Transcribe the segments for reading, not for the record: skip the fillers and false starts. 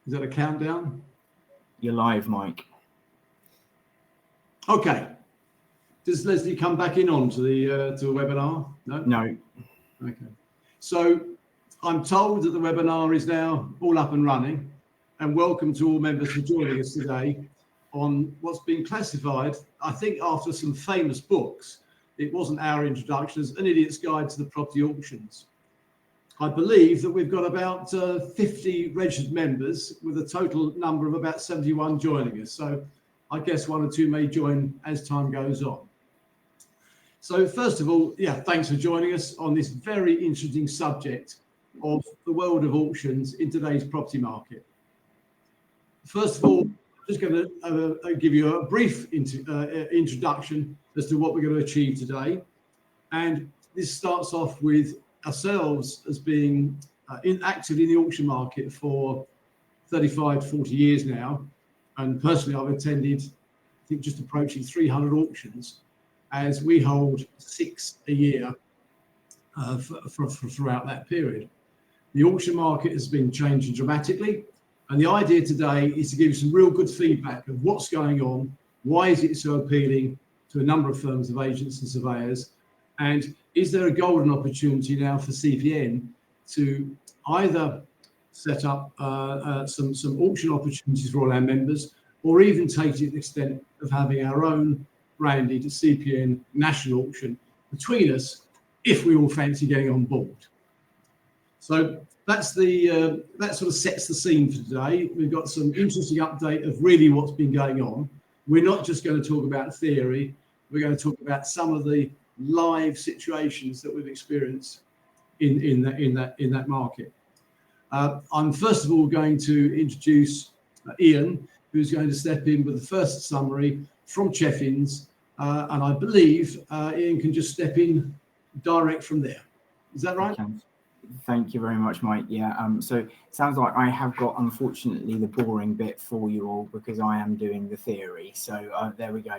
Is that a countdown? You're live, Mike. Okay. Does Leslie come back in onto the webinar? No? No. Okay. So I'm told that the webinar is now all up and running, and welcome to all members for joining us today on what's been classified, I think after some famous books, it wasn't our introduction, as An Idiot's Guide to the Property Auctions. I believe that we've got about 50 registered members with a total number of about 71 joining us. So I guess one or two may join as time goes on. So first of all, thanks for joining us on this very interesting subject of the world of auctions in today's property market. First of all, I'm just going to give you a brief introduction as to what we're going to achieve today. And this starts off with ourselves as being active in the auction market for 35 to 40 years now. And personally, I've attended, I think, just approaching 300 auctions, as we hold 6 a year throughout that period. The auction market has been changing dramatically, and the idea today is to give you some real good feedback of what's going on, why is it so appealing to a number of firms of agents and surveyors, and is there a golden opportunity now for CPN to either set up some auction opportunities for all our members, or even take it to the extent of having our own branded CPN national auction between us, if we all fancy getting on board. So that's that sort of sets the scene for today. We've got some interesting update of really what's been going on. We're not just going to talk about theory. We're going to talk about some of the live situations that we've experienced in that market. I'm first of all going to introduce Ian, who's going to step in with the first summary from Cheffins, and I believe Ian can just step in direct from there. Is that right? Okay. Thank you very much, Mike. So it sounds like I have got, unfortunately, the boring bit for you all, because I am doing the theory. So there we go.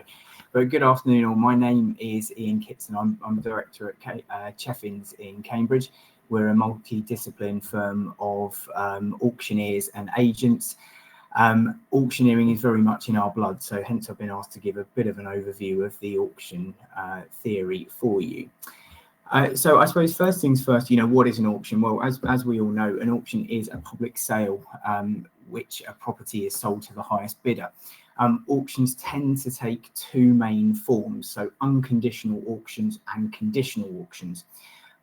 But good afternoon all. My name is Ian Kitson. I'm director at Cheffins in Cambridge. We're a multi-discipline firm of auctioneers and agents. Auctioneering is very much in our blood, so hence I've been asked to give a bit of an overview of the auction theory for you. So I suppose first things first, what is an auction? Well, as we all know, an auction is a public sale which a property is sold to the highest bidder. Auctions tend to take two main forms, so unconditional auctions and conditional auctions.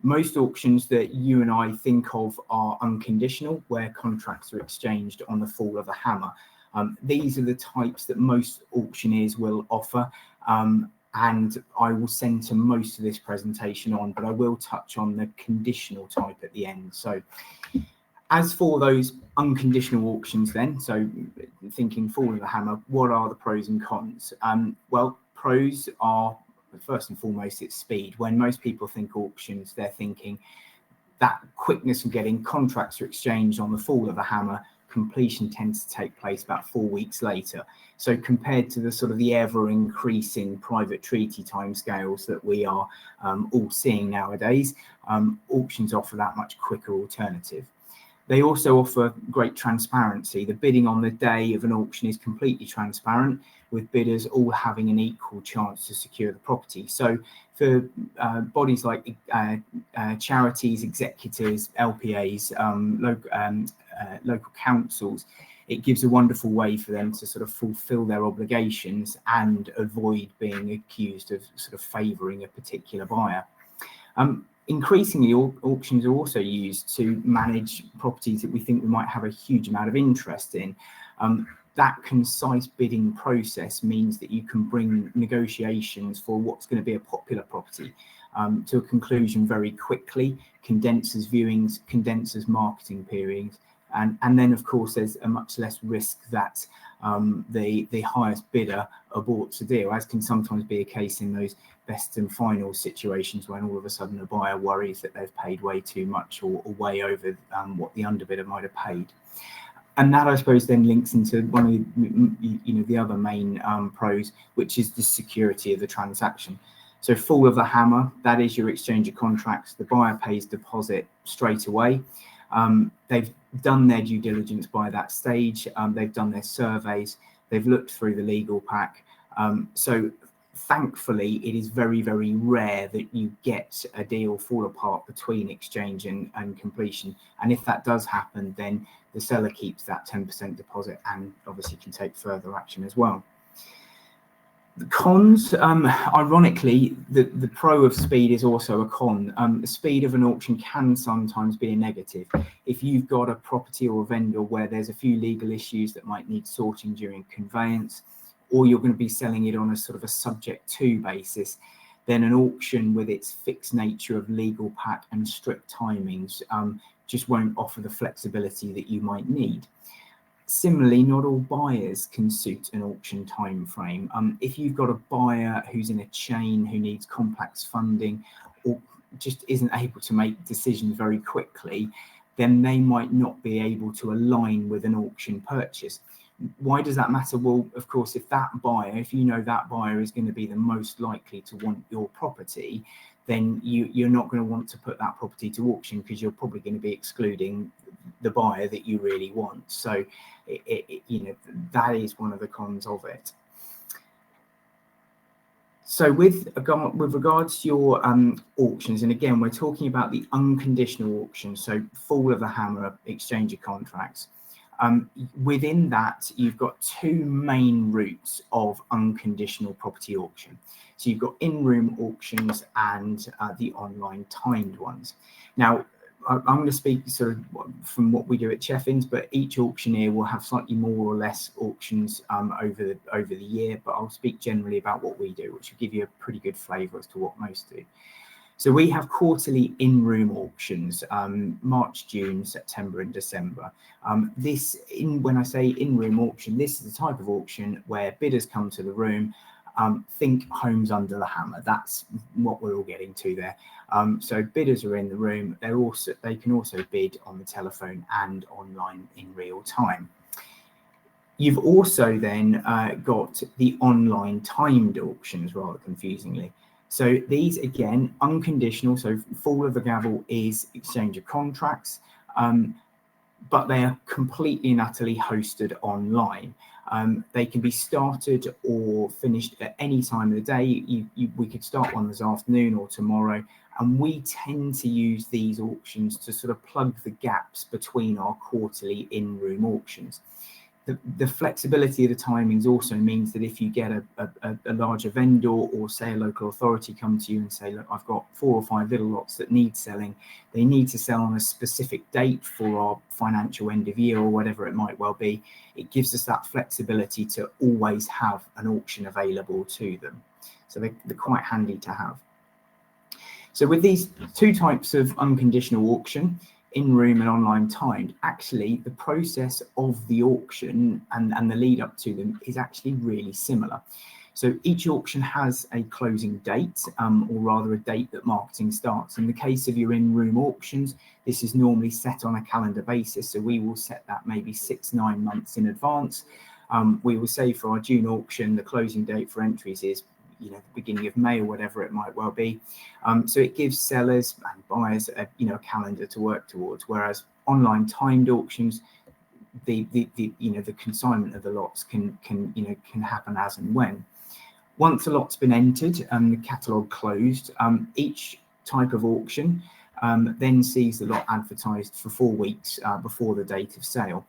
Most auctions that you and I think of are unconditional, where contracts are exchanged on the fall of a hammer. These are the types that most auctioneers will offer, and I will centre most of this presentation on, but I will touch on the conditional type at the end. So as for those unconditional auctions then, so thinking fall of the hammer, what are the pros and cons? Well, pros are, first and foremost, it's speed. When most people think auctions, they're thinking that quickness of getting contracts are exchanged on the fall of a hammer. Completion tends to take place about 4 weeks later. So compared to the sort of the ever increasing private treaty timescales that we are all seeing nowadays, auctions offer that much quicker alternative. They also offer great transparency. The bidding on the day of an auction is completely transparent, with bidders all having an equal chance to secure the property. So for bodies like charities, executors, LPAs, local councils, it gives a wonderful way for them to sort of fulfill their obligations and avoid being accused of sort of favouring a particular buyer. Increasingly, auctions are also used to manage properties that we think we might have a huge amount of interest in. That concise bidding process means that you can bring negotiations for what's going to be a popular property to a conclusion very quickly, condenses viewings, condenses marketing periods, and then, of course, there's a much less risk that the highest bidder aborts a deal, as can sometimes be a case in those best and final situations when all of a sudden a buyer worries that they've paid way too much or way over what the underbidder might have paid. And that, I suppose, then links into one of the other main pros, which is the security of the transaction. So fall of the hammer, that is your exchange of contracts. The buyer pays deposit straight away. They've done their due diligence by that stage. They've done their surveys. They've looked through the legal pack. So thankfully, it is very, very rare that you get a deal fall apart between exchange and completion. And if that does happen, then the seller keeps that 10% deposit and obviously can take further action as well. The cons, ironically, the pro of speed is also a con. The speed of an auction can sometimes be a negative. If you've got a property or a vendor where there's a few legal issues that might need sorting during conveyance, or you're going to be selling it on a sort of a subject to basis, then an auction with its fixed nature of legal pack and strict timings just won't offer the flexibility that you might need. Similarly, not all buyers can suit an auction time frame. If you've got a buyer who's in a chain, who needs complex funding, or just isn't able to make decisions very quickly, then they might not be able to align with an auction purchase. Why does that matter? Well, of course, if you know that buyer is going to be the most likely to want your property, then you're not going to want to put that property to auction, because you're probably going to be excluding the buyer that you really want. So, that is one of the cons of it. So with regards to your auctions, and again, we're talking about the unconditional auction, so fall of the hammer exchange of contracts. Within that, you've got two main routes of unconditional property auction. So you've got in-room auctions and the online timed ones. Now, I'm going to speak sort of from what we do at Cheffins, but each auctioneer will have slightly more or less auctions over the year. But I'll speak generally about what we do, which will give you a pretty good flavour as to what most do. So we have quarterly in-room auctions, March, June, September and December. When I say in-room auction, this is the type of auction where bidders come to the room. Think homes under the hammer. That's what we're all getting to there. So bidders are in the room. They can also bid on the telephone and online in real time. You've also then got the online timed auctions, rather confusingly. So these, again, unconditional. So fall of the gavel is exchange of contracts, but they are completely and utterly hosted online. They can be started or finished at any time of the day. We could start one this afternoon or tomorrow, and we tend to use these auctions to sort of plug the gaps between our quarterly in-room auctions. The flexibility of the timings also means that if you get a larger vendor or say a local authority come to you and say, look, I've got 4 or 5 little lots that need selling, they need to sell on a specific date for our financial end of year or whatever it might well be, it gives us that flexibility to always have an auction available to them. So they're quite handy to have. So with these two types of unconditional auction, in-room and online timed, actually the process of the auction and the lead up to them is actually really similar. So each auction has a closing date, or rather a date that marketing starts. In the case of your in-room auctions, this is normally set on a calendar basis. So we will set that maybe 6-9 months in advance. We will say for our June auction, the closing date for entries is the beginning of May or whatever it might well be. So it gives sellers and buyers a calendar to work towards. Whereas online timed auctions, the consignment of the lots can happen as and when. Once a lot's been entered and the catalogue closed, each type of auction then sees the lot advertised for 4 weeks before the date of sale.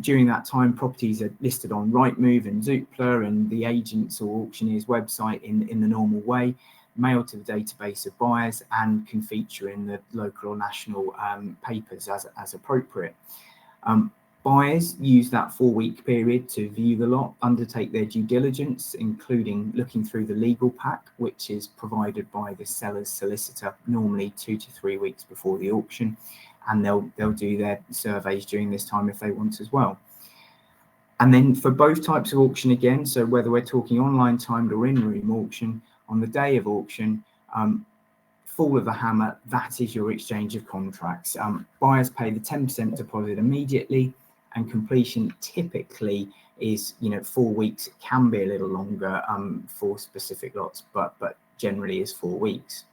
During that time, properties are listed on Rightmove and Zoopla and the agent's or auctioneer's website in the normal way, mailed to the database of buyers, and can feature in the local or national papers as appropriate. Buyers use that 4-week period to view the lot, undertake their due diligence, including looking through the legal pack, which is provided by the seller's solicitor, normally 2 to 3 weeks before the auction, and they'll do their surveys during this time if they want as well. And then for both types of auction again, so whether we're talking online timed or in-room auction, on the day of auction, fall of the hammer, that is your exchange of contracts. Buyers pay the 10% deposit immediately, and completion typically is 4 weeks. It can be a little longer for specific lots, but generally is 4 weeks.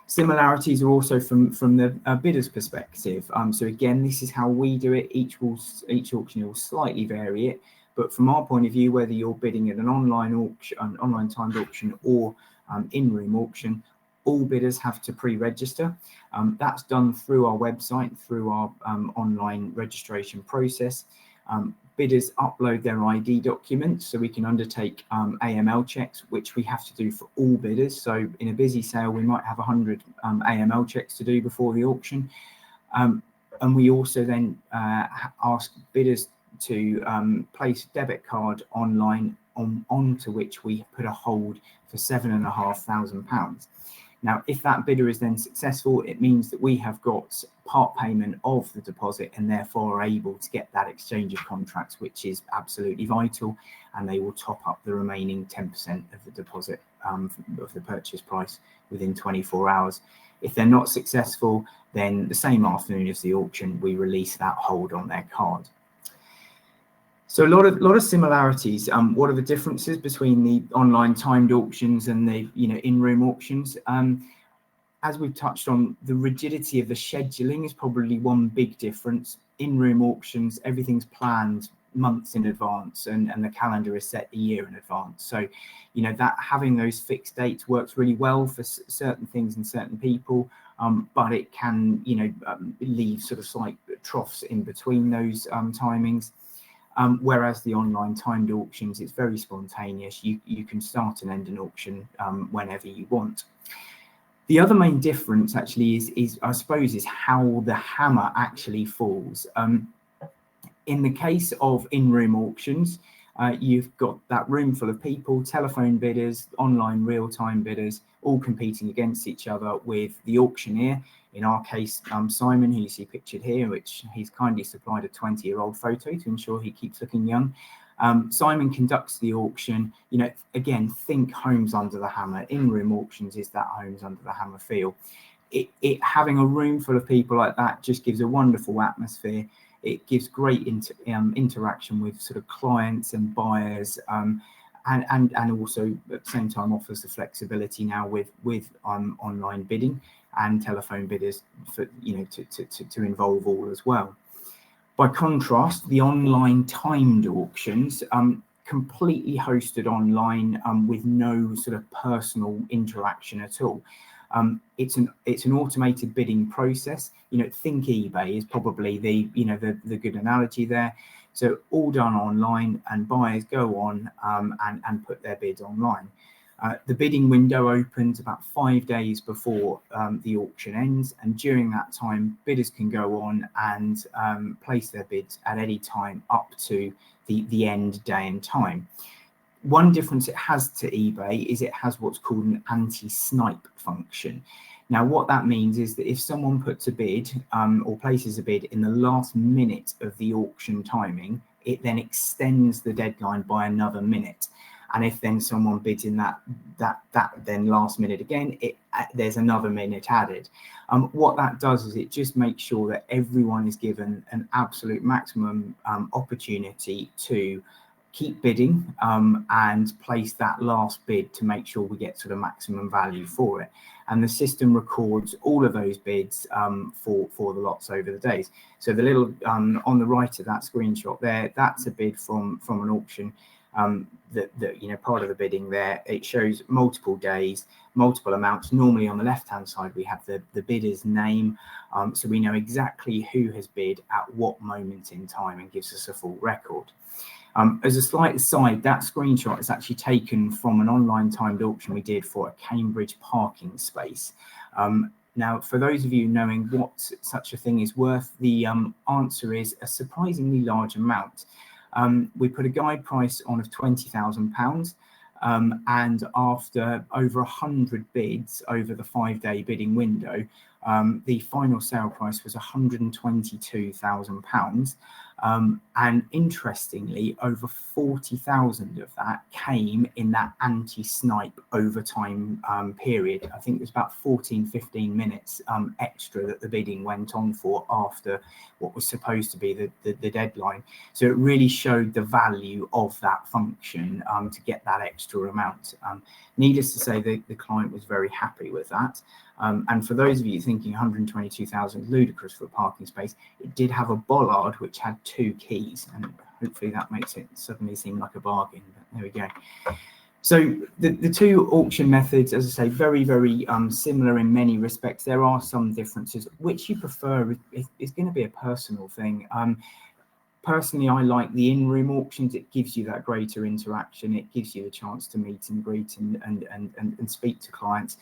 Similarities are also from the bidder's perspective. So again, this is how we do it. Each auctioneer will slightly vary it, but from our point of view, whether you're bidding at an online auction, an online timed auction, or in-room auction, all bidders have to pre-register. That's done through our website, through our online registration process. Bidders upload their ID documents so we can undertake AML checks, which we have to do for all bidders. So in a busy sale, we might have 100 AML checks to do before the auction. And we also then ask bidders to place a debit card online onto which we put a hold for £7,500. Now, if that bidder is then successful, it means that we have got part payment of the deposit and therefore are able to get that exchange of contracts, which is absolutely vital, and they will top up the remaining 10% of the deposit of the purchase price within 24 hours. If they're not successful, then the same afternoon as the auction, we release that hold on their card. So a lot of similarities. What are the differences between the online timed auctions and the in-room auctions? As we've touched on, the rigidity of the scheduling is probably one big difference. In-room auctions, everything's planned months in advance, and the calendar is set a year in advance. So, that having those fixed dates works really well for certain things and certain people, but it can, leave sort of slight troughs in between those timings. Whereas the online timed auctions, it's very spontaneous. You can start and end an auction whenever you want. The other main difference actually is I suppose how the hammer actually falls. In the case of in-room auctions, you've got that room full of people, telephone bidders, online real-time bidders, all competing against each other with the auctioneer. In our case, Simon, who you see pictured here, which he's kindly supplied a 20-year-old photo to ensure he keeps looking young. Simon conducts the auction. Again, think homes under the hammer. In-room auctions is that homes under the hammer feel. Having a room full of people like that just gives a wonderful atmosphere. It gives great interaction with sort of clients and buyers, and also at the same time offers the flexibility now with online bidding and telephone bidders for to involve all as well. By contrast, the online timed auctions completely hosted online with no sort of personal interaction at all. It's an automated bidding process. Think eBay is probably the good analogy there. So all done online, and buyers go on and put their bids online. The bidding window opens about 5 days before the auction ends, and during that time, bidders can go on and place their bids at any time up to the end day and time. One difference it has to eBay is it has what's called an anti-snipe function. Now, what that means is that if someone puts a bid or places a bid in the last minute of the auction timing, it then extends the deadline by another minute. And if then someone bids in that then last minute again, there's another minute added. What that does is it just makes sure that everyone is given an absolute maximum opportunity to keep bidding and place that last bid to make sure we get sort of maximum value for it. And the system records all of those bids for the lots over the days. So the little on the right of that screenshot there, that's a bid from an auction. Part of the bidding there, it shows multiple days, multiple amounts. Normally on the left hand side we have the bidder's name, so we know exactly who has bid at what moment in time and gives us a full record. As a slight aside, that screenshot is actually taken from an online timed auction we did for a Cambridge parking space. Now, for those of you knowing what such a thing is worth, the answer is a surprisingly large amount. We put a guide price on of £20,000, and after over 100 bids over the 5-day bidding window, the final sale price was £122,000. And interestingly, over 40,000 of that came in that anti-snipe overtime period. I think it was about 15 minutes extra that the bidding went on for after what was supposed to be the deadline. So it really showed the value of that function to get that extra amount. Needless to say, the client was very happy with that. And for those of you thinking 122,000 ludicrous for a parking space, it did have a bollard which had 2 keys, and hopefully that makes it suddenly seem like a bargain. But there we go. So the two auction methods, as I say, very, very similar in many respects. There are some differences. Which you prefer is going to be a personal thing. Personally, I like the in-room auctions. It gives you that greater interaction. It gives you the chance to meet and greet and speak to clients.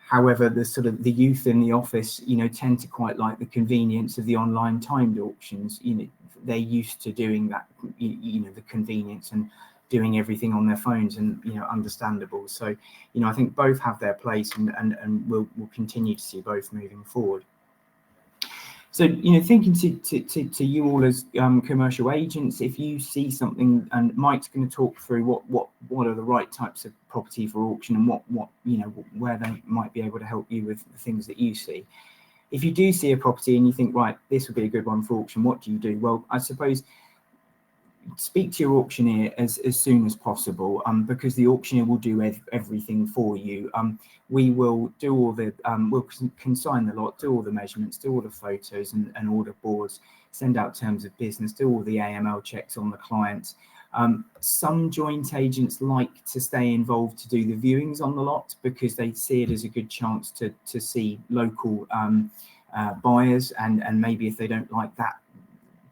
However, the sort of the youth in the office, tend to quite like the convenience of the online timed auctions. They're used to doing that, the convenience and doing everything on their phones, and understandable. So, I think both have their place, and we'll continue to see both moving forward. So, thinking to you all as commercial agents, if you see something, and Mike's going to talk through what are the right types of property for auction, and what where they might be able to help you with the things that you see. If you do see a property and you think, right, this would be a good one for auction, what do you do? Well, I suppose speak to your auctioneer as soon as possible, because the auctioneer will do everything for you. We will do all the, we'll consign the lot, do all the measurements, do all the photos and order boards, send out terms of business, do all the AML checks on the clients. Some joint agents like to stay involved to do the viewings on the lot, because they see it as a good chance to see local buyers, and maybe if they don't like that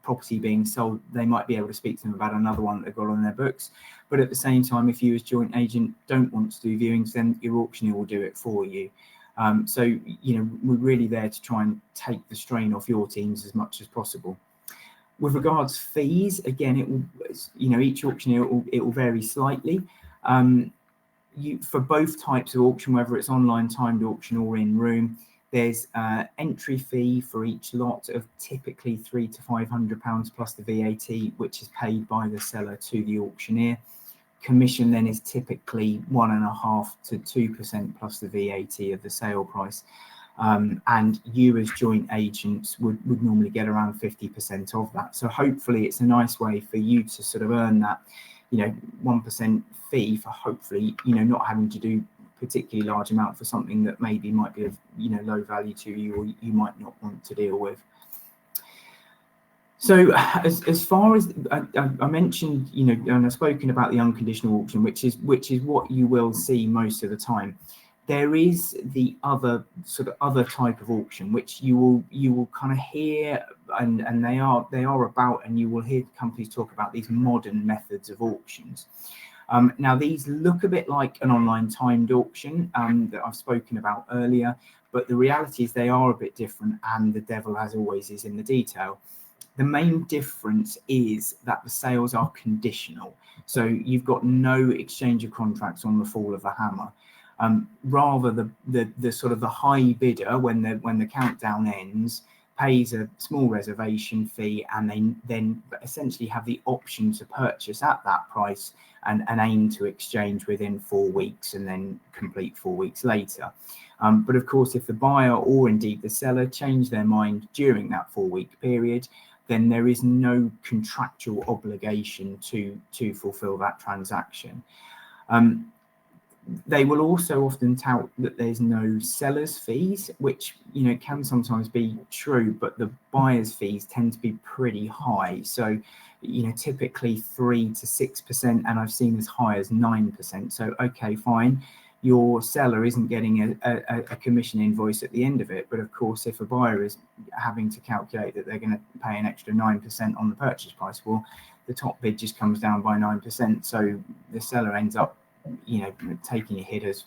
property being sold, they might be able to speak to them about another one that they've got on their books. But at the same time, if you as joint agent don't want to do viewings, then your auctioneer will do it for you. So we're really there to try and take the strain off your teams as much as possible. With regards fees, again, it will, each auctioneer it will vary slightly. For both types of auction, whether it's online timed auction or in room, there's entry fee for each lot of typically £300 to £500 plus the VAT, which is paid by the seller to the auctioneer. Commission then is typically 1.5% to 2% plus the VAT of the sale price. And you as joint agents would normally get around 50% of that. So hopefully it's a nice way for you to sort of earn that, 1% fee for hopefully, not having to do particularly large amount for something that maybe might be of low value to you, or you might not want to deal with. So as far as I mentioned, and I've spoken about the unconditional auction, which is what you will see most of the time. There is the other type of auction, which you will kind of hear, and they are about, and you will hear companies talk about these modern methods of auctions. Now, these look a bit like an online timed auction that I've spoken about earlier, but the reality is they are a bit different, and the devil, as always, is in the detail. The main difference is that the sales are conditional. So you've got no exchange of contracts on the fall of the hammer. Rather, the sort of the high bidder, when the countdown ends, pays a small reservation fee, and they then essentially have the option to purchase at that price and aim to exchange within 4 weeks and then complete 4 weeks later. But of course, if the buyer or indeed the seller change their mind during that 4-week period, then there is no contractual obligation to fulfill that transaction. They will also often tout that there's no seller's fees, which can sometimes be true, but the buyer's fees tend to be pretty high. So typically 3 to 6%, and I've seen as high as 9%. So okay, fine, your seller isn't getting a commission invoice at the end of it, but of course, if a buyer is having to calculate that they're going to pay an extra 9% on the purchase price, well, the top bid just comes down by 9%. So the seller ends up taking a hit, as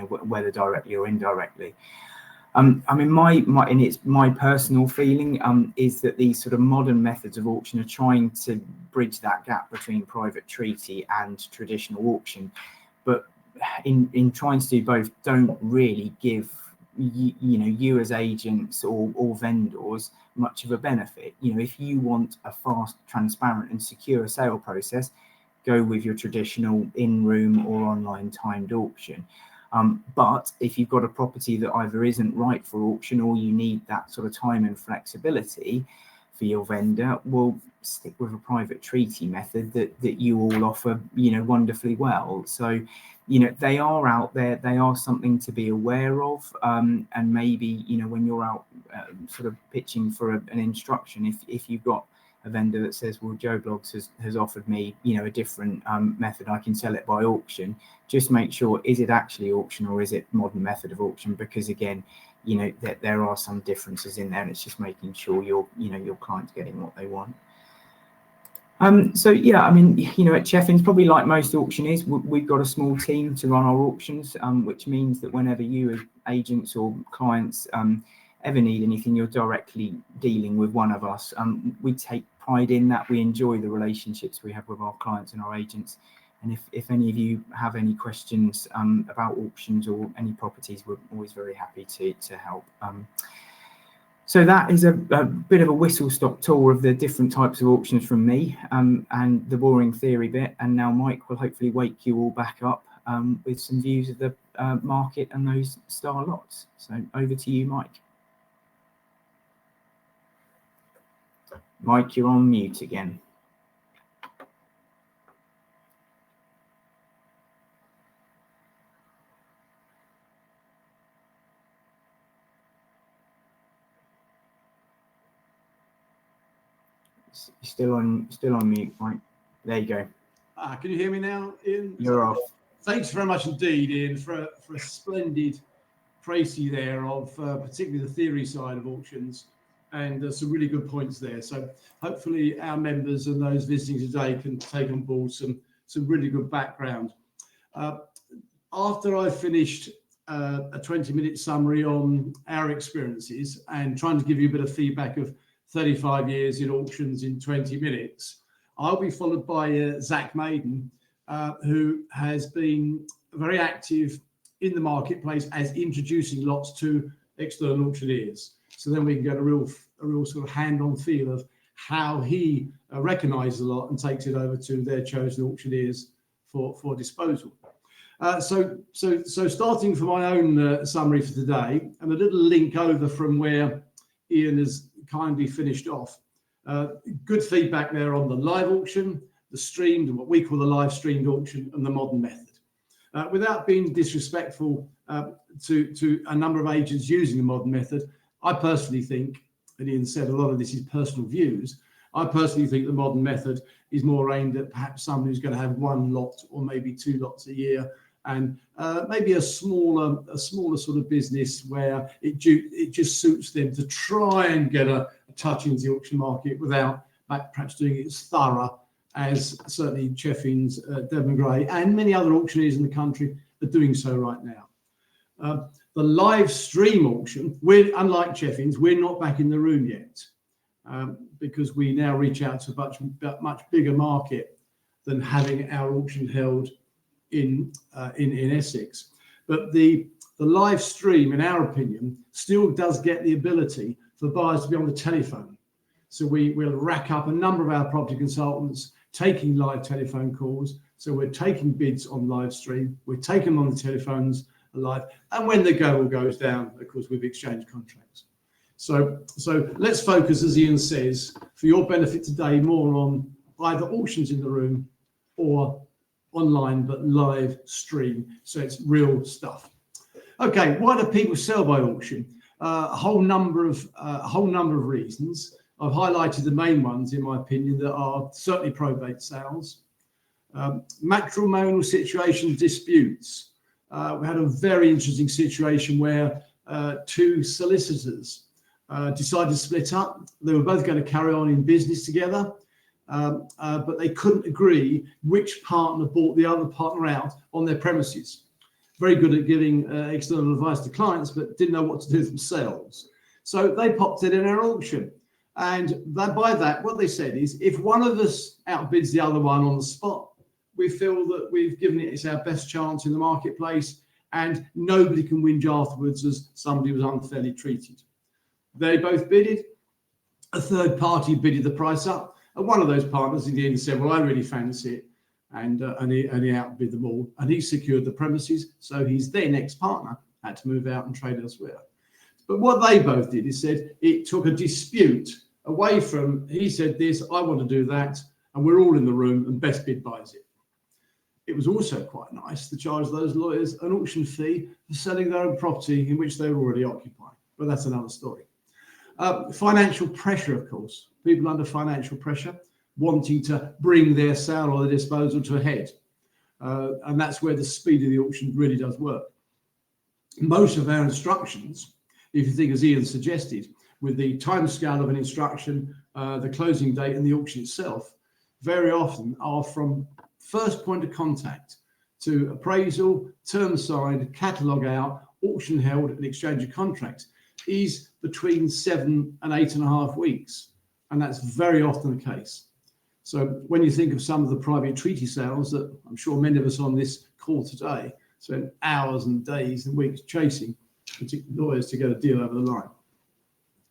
whether directly or indirectly. I mean, and it's my personal feeling is that these sort of modern methods of auction are trying to bridge that gap between private treaty and traditional auction, but in trying to do both, don't really give you as agents or vendors much of a benefit. You know, if you want a fast, transparent and secure sale process, go with your traditional in-room or online timed auction. But if you've got a property that either isn't right for auction or you need that sort of time and flexibility for your vendor, well, stick with a private treaty method that you all offer, you know, wonderfully well. So, you know, they are out there, they are something to be aware of, and maybe, you know, when you're out sort of pitching for an instruction, if you've got a vendor that says, well, Joe Blogs has offered me, you know, a different method, I can sell it by auction, just make sure, is it actually auction or is it modern method of auction? Because again, you know, that there are some differences in there, and it's just making sure your client's getting what they want. So yeah, I mean, you know, at Cheffins, probably like most auctioneers, we've got a small team to run our auctions, which means that whenever you as agents or clients ever need anything, you're directly dealing with one of us. We take pride in that. We enjoy the relationships we have with our clients and our agents. And if any of you have any questions about auctions or any properties, we're always very happy to help. So that is a bit of a whistle-stop tour of the different types of auctions from me and the boring theory bit. And now Mike will hopefully wake you all back up with some views of the market and those star lots. So over to you, Mike. Mike, you're on mute again. Still on mute, Mike. There you go. Can you hear me now, Ian? You're off. Thanks very much indeed, Ian, for a splendid précis there of particularly the theory side of auctions, and some really good points there. So hopefully our members and those visiting today can take on board some really good background. After I finished a 20-minute summary on our experiences and trying to give you a bit of feedback of 35 years in auctions in 20 minutes, I'll be followed by Zach Maiden, who has been very active in the marketplace as introducing lots to external auctioneers. So then we can get a real sort of hand-on feel of how he recognises a lot and takes it over to their chosen auctioneers for disposal. So starting from my own summary for today, and a little link over from where Ian has kindly finished off. Good feedback there on the live auction, the streamed, and what we call the live streamed auction, and the modern method. Without being disrespectful to a number of agents using the modern method, I personally think, and Ian said a lot of this is personal views, I personally think the modern method is more aimed at perhaps someone who's going to have one lot or maybe two lots a year, and maybe a smaller sort of business where it just suits them to try and get a touch into the auction market without perhaps doing it as thorough as certainly Cheffins, Dedman Gray, and many other auctioneers in the country are doing so right now. The live stream auction, unlike Cheffins, we're not back in the room yet, because we now reach out to a much bigger market than having our auction held in Essex. But the live stream, in our opinion, still does get the ability for buyers to be on the telephone. So we'll rack up a number of our property consultants taking live telephone calls. So we're taking bids on live stream, we're taking them on the telephones live, and when the goal goes down, of course, we've exchanged contracts. So let's focus, as Ian says, for your benefit today, more on either auctions in the room or online but live stream, so it's real stuff. Okay, why do people sell by auction? A whole number of reasons. I've highlighted the main ones, in my opinion, that are certainly probate sales, matrimonial situation disputes. We had a very interesting situation where two solicitors decided to split up. They were both going to carry on in business together, but they couldn't agree which partner bought the other partner out on their premises. Very good at giving external advice to clients, but didn't know what to do themselves. So they popped it in our auction. And by that, what they said is, if one of us outbids the other one on the spot, we feel that we've given it our best chance in the marketplace, and nobody can whinge afterwards as somebody was unfairly treated. They both bidded. a third party bidded the price up, and one of those partners in the end said, well, I really fancy it, and he outbid them all, and he secured the premises, so his then ex-partner had to move out and trade elsewhere. But what they both did is said it took a dispute away from, he said this, I want to do that, and we're all in the room, and best bid buys it. It was also quite nice to charge those lawyers an auction fee for selling their own property in which they were already occupying, but that's another story. Financial pressure, of course, people under financial pressure wanting to bring their sale or their disposal to a head. And that's where the speed of the auction really does work. Most of our instructions, if you think as Ian suggested, with the timescale of an instruction, the closing date and the auction itself, very often are from first point of contact to appraisal, term signed, catalogue out, auction held and exchange of contracts is between 7 and 8.5 weeks. And that's very often the case. So when you think of some of the private treaty sales that I'm sure many of us on this call today spent hours and days and weeks chasing particular lawyers to get a deal over the line.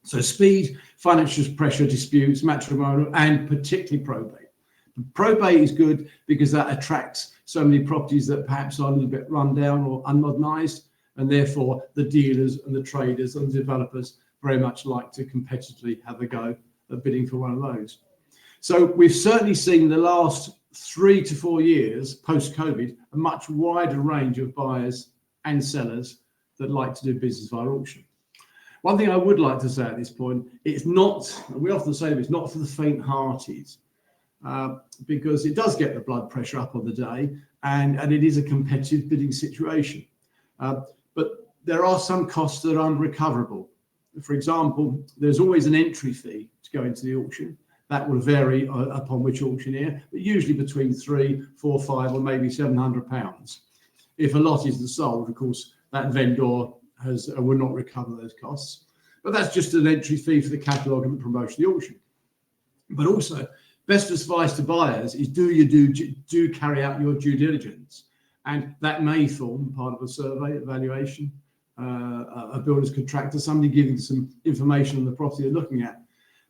So speed, financial pressure, disputes, matrimonial, and particularly probate. Probate is good because that attracts so many properties that perhaps are a little bit run down or unmodernised, and therefore the dealers and the traders and the developers very much like to competitively have a go at bidding for one of those. So we've certainly seen in the last 3 to 4 years post-COVID a much wider range of buyers and sellers that like to do business via auction. One thing I would like to say at this point, it's not, and we often say it's not for the faint-hearted, because it does get the blood pressure up on the day, and it is a competitive bidding situation. But there are some costs that are unrecoverable. For example, there's always an entry fee to go into the auction. That will vary upon which auctioneer, but usually between £300, £400, £500, or maybe £700. If a lot isn't sold, of course, that vendor will not recover those costs. But that's just an entry fee for the catalogue and the promotion of the auction. But also, best advice to buyers is do carry out your due diligence. And that may form part of a survey, evaluation, a builder's contractor, somebody giving some information on the property they're looking at.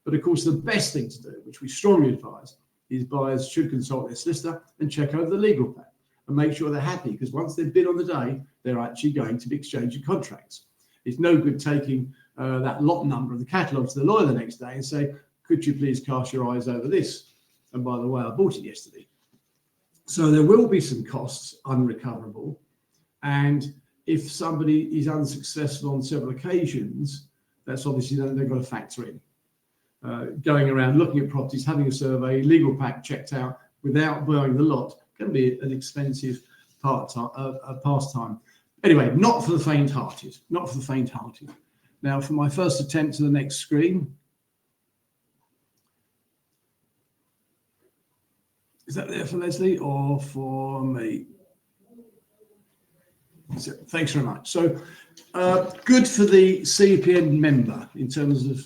But of course, the best thing to do, which we strongly advise, is buyers should consult their solicitor and check over the legal pack and make sure they're happy, because once they've bid on the day, they're actually going to be exchanging contracts. It's no good taking that lot number of the catalogue to the lawyer the next day and say, could you please cast your eyes over this? And by the way, I bought it yesterday. So there will be some costs unrecoverable. And if somebody is unsuccessful on several occasions, that's obviously then they've got to factor in. Going around looking at properties, having a survey, legal pack checked out without buying the lot can be an expensive pastime. Anyway, not for the faint-hearted, not for the faint-hearted. Now, for my first attempt to the next screen. Is that there for Leslie or for me? So, thanks very much. So good for the CPN member in terms of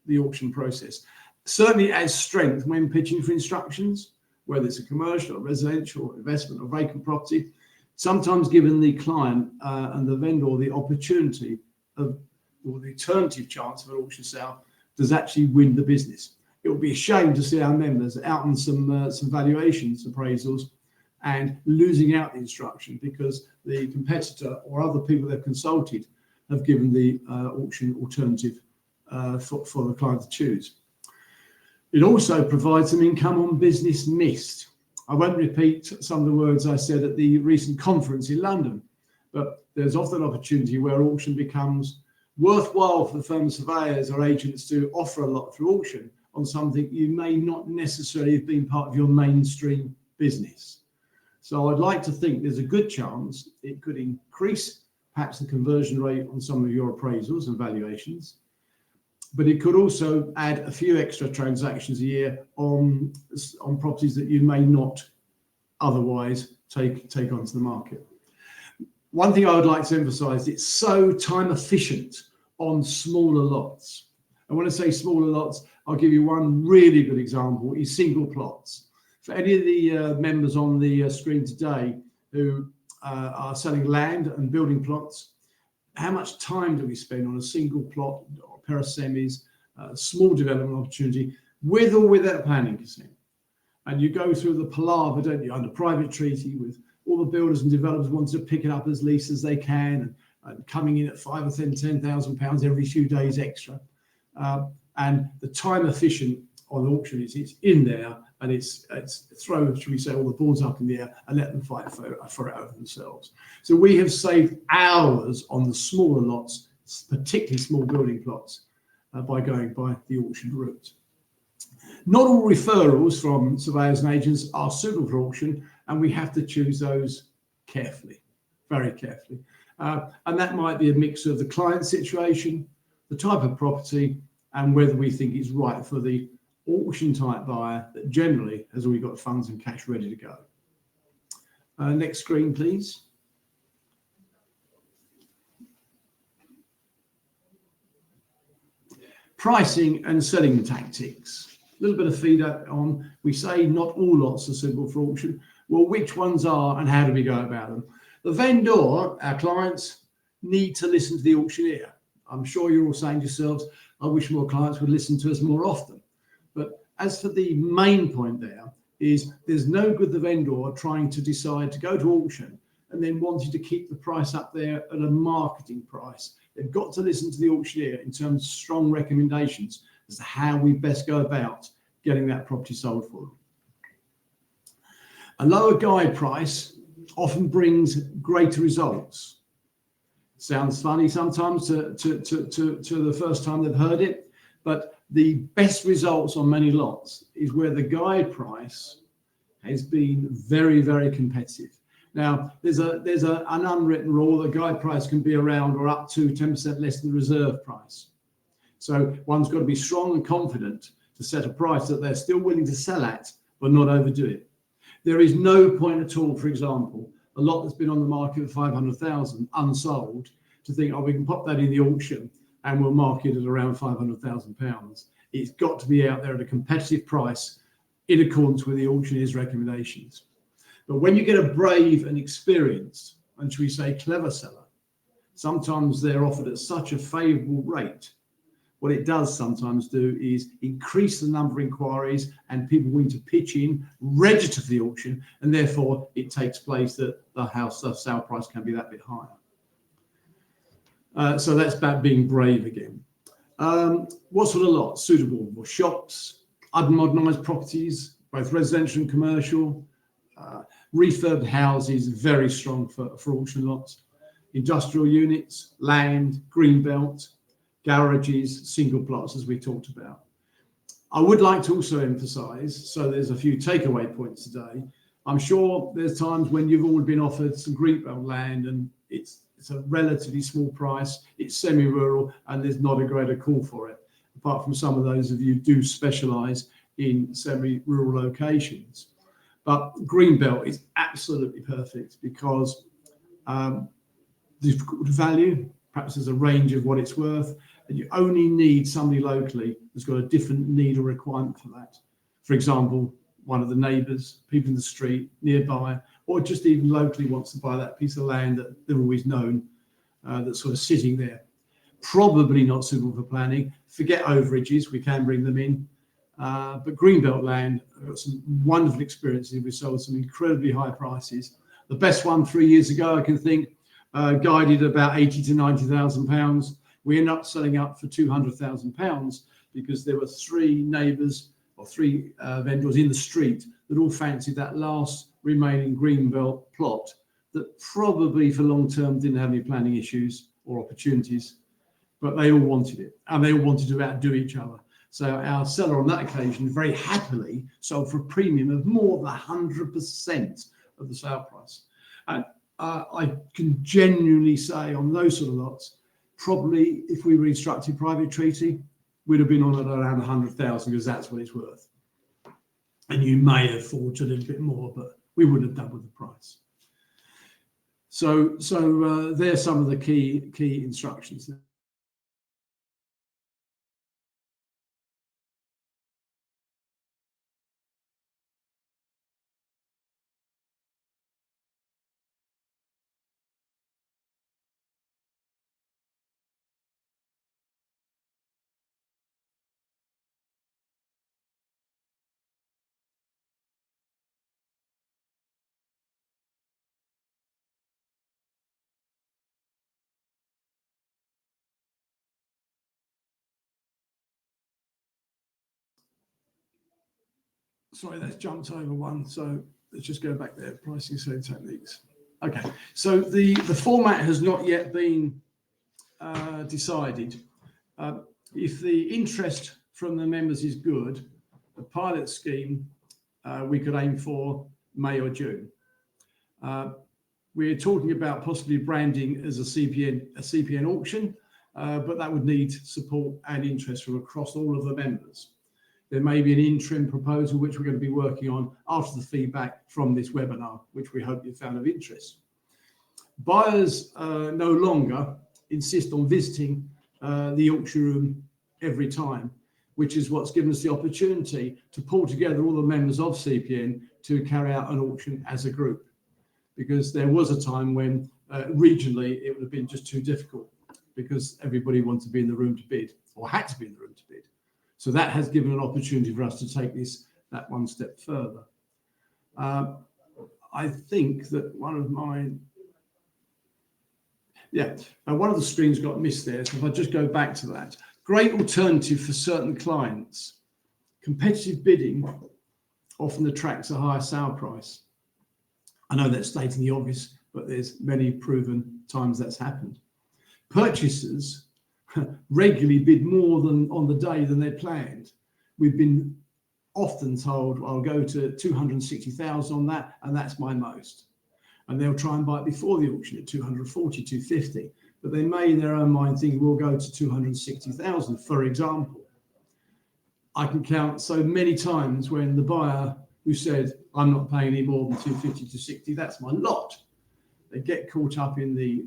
the auction process. Certainly adds strength when pitching for instructions, whether it's a commercial or residential or investment or vacant property, sometimes giving the client and the vendor the opportunity of, or the alternative chance of an auction sale does actually win the business. It would be a shame to see our members out on some valuations, appraisals, and losing out the instruction because the competitor or other people they've consulted have given the auction alternative for the client to choose. It also provides some income on business missed. I won't repeat some of the words I said at the recent conference in London, but there's often an opportunity where auction becomes worthwhile for the firm surveyors or agents to offer a lot through auction on something you may not necessarily have been part of your mainstream business. So I'd like to think there's a good chance it could increase perhaps the conversion rate on some of your appraisals and valuations, but it could also add a few extra transactions a year on properties that you may not otherwise take onto the market. One thing I would like to emphasize, it's so time efficient on smaller lots. And when I say smaller lots, I'll give you one really good example, is single plots. For any of the members on the screen today who are selling land and building plots, how much time do we spend on a single plot or a pair of semis small development opportunity with or without planning consent. And you go through the palaver, don't you, under private treaty with all the builders and developers wanting to pick it up as least as they can and coming in at £5,000 or £10,000 every few days extra. And the time efficient on auction is it's in there and it's throw, should we say, all the balls up in the air and let them fight for it over themselves. So we have saved hours on the smaller lots, particularly small building plots, by going by the auction route. Not all referrals from surveyors and agents are suitable for auction, and we have to choose those carefully, very carefully. And that might be a mix of the client situation, the type of property, and whether we think it's right for the auction type buyer that generally has already got funds and cash ready to go. Next screen, please. Pricing and selling tactics. A little bit of feedback on, we say not all lots are suitable for auction. Well, which ones are and how do we go about them? The vendor, our clients, need to listen to the auctioneer. I'm sure you're all saying to yourselves, I wish more clients would listen to us more often. But as for the main point there, is there's no good the vendor trying to decide to go to auction and then wanting to keep the price up there at a marketing price. They've got to listen to the auctioneer in terms of strong recommendations as to how we best go about getting that property sold for them. A lower guide price often brings greater results. Sounds funny sometimes to the first time they've heard it, but the best results on many lots is where the guide price has been very, very competitive. Now, there's an unwritten rule that guide price can be around or up to 10% less than the reserve price. So one's got to be strong and confident to set a price that they're still willing to sell at, but not overdo it. There is no point at all, for example, a lot that's been on the market at 500,000 unsold, to think, oh, we can pop that in the auction and we'll market it around £500,000. It's got to be out there at a competitive price in accordance with the auctioneer's recommendations. But when you get a brave and experienced, and should we say clever seller, sometimes they're offered at such a favourable rate. What it does sometimes do is increase the number of inquiries and people willing to pitch in, register for the auction, and therefore it takes place that the sale price can be that bit higher. So that's about being brave again. What sort of lots? Suitable for shops, unmodernised properties, both residential and commercial, refurbed houses, very strong for auction lots, industrial units, land, greenbelt, garages, single plots, as we talked about. I would like to also emphasise, so there's a few takeaway points today. I'm sure there's times when you've all been offered some greenbelt land and it's a relatively small price, it's semi-rural, and there's not a greater call for it, apart from some of those of you do specialise in semi-rural locations. But greenbelt is absolutely perfect because the value, perhaps there's a range of what it's worth, and you only need somebody locally who's got a different need or requirement for that. For example, one of the neighbours, people in the street nearby, or just even locally wants to buy that piece of land that they've always known that's sort of sitting there. Probably not suitable for planning. Forget overages, we can bring them in. But greenbelt land, I've got some wonderful experiences. We sold some incredibly high prices. The best one 3 years ago, I can think, guided about £80,000 to £90,000. We ended up selling up for £200,000 because there were three neighbours or three vendors in the street that all fancied that last remaining greenbelt plot that probably for long term didn't have any planning issues or opportunities, but they all wanted it and they all wanted to outdo each other. So our seller on that occasion very happily sold for a premium of more than 100% of the sale price. And I can genuinely say on those sort of lots, probably if we were instructed private treaty, we'd have been on at around 100,000 because that's what it's worth. And you may have thought a little bit more, but we wouldn't have doubled the price. So there's some of the key instructions there. Sorry, that's jumped over one. So let's just go back there. Pricing selling techniques. Okay, so the format has not yet been decided. If the interest from the members is good, a pilot scheme we could aim for May or June. We're talking about possibly branding as a CPN auction, but that would need support and interest from across all of the members. There may be an interim proposal which we're going to be working on after the feedback from this webinar, which we hope you found of interest. Buyers no longer insist on visiting the auction room every time, which is what's given us the opportunity to pull together all the members of CPN to carry out an auction as a group. Because there was a time when regionally it would have been just too difficult because everybody wanted to be in the room to bid or had to be in the room to bid. So that has given an opportunity for us to take that one step further. I think that one of the screens got missed there. So if I just go back to that, great alternative for certain clients. Competitive bidding often attracts a higher sale price. I know that's stating the obvious, but there's many proven times that's happened. Purchasers regularly bid more than on the day than they planned. We've been often told, I'll go to 260,000 on that, and that's my most. And they'll try and buy it before the auction at 240, 250, but they may in their own mind think we'll go to 260,000, for example. I can count so many times when the buyer who said, I'm not paying any more than 250 to 60, that's my lot. They get caught up in the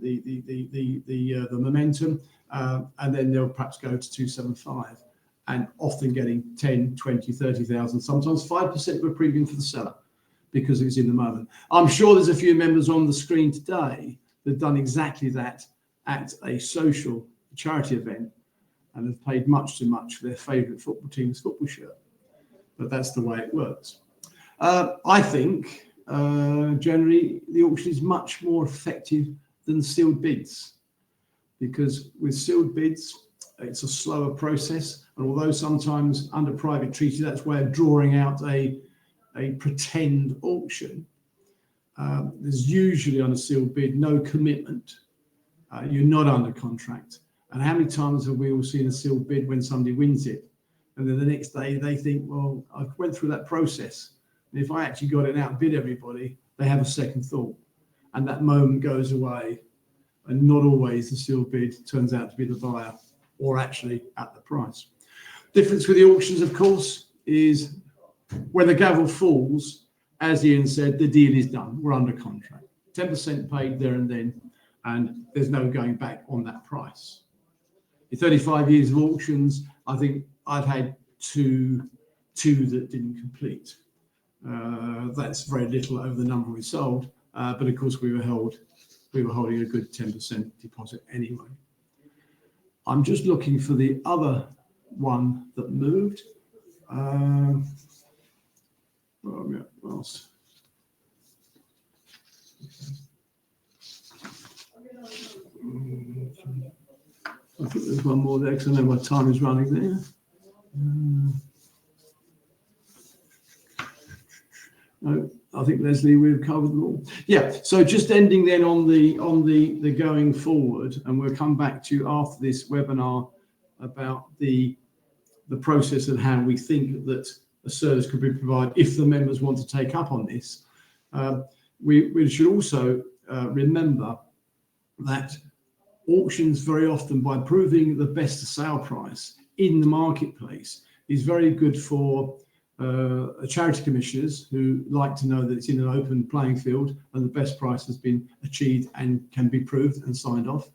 momentum, and then they'll perhaps go to 275, and often getting 10, 20, 30,000, sometimes 5% of a premium for the seller because it's in the moment. I'm sure there's a few members on the screen today that have done exactly that at a social charity event and have paid much too much for their favourite football team's football shirt. But that's the way it works. I think generally the auction is much more effective than sealed bids, because with sealed bids it's a slower process, and although sometimes under private treaty that's a way of drawing out a pretend auction, there's usually on a sealed bid no commitment. You're not under contract. And how many times have we all seen a sealed bid when somebody wins it, and then the next day they think, well, I went through that process, and if I actually got it and outbid everybody, they have a second thought, and that moment goes away, and not always the sealed bid turns out to be the buyer or actually at the price. Difference with the auctions, of course, is when the gavel falls, as Ian said, the deal is done. We're under contract. 10% paid there and then, and there's no going back on that price. In 35 years of auctions, I think I've had two that didn't complete. That's very little over the number we sold, but of course we were holding a good 10% deposit anyway. I'm just looking for the other one that moved. I think there's one more there because I know my time is running there. No, I think Leslie, we've covered them all. Yeah, so just ending then on the going forward, and we'll come back to you after this webinar about the process and how we think that a service could be provided if the members want to take up on this. We should also remember that auctions very often, by proving the best sale price in the marketplace, is very good for charity commissioners who like to know that it's in an open playing field and the best price has been achieved and can be proved and signed off.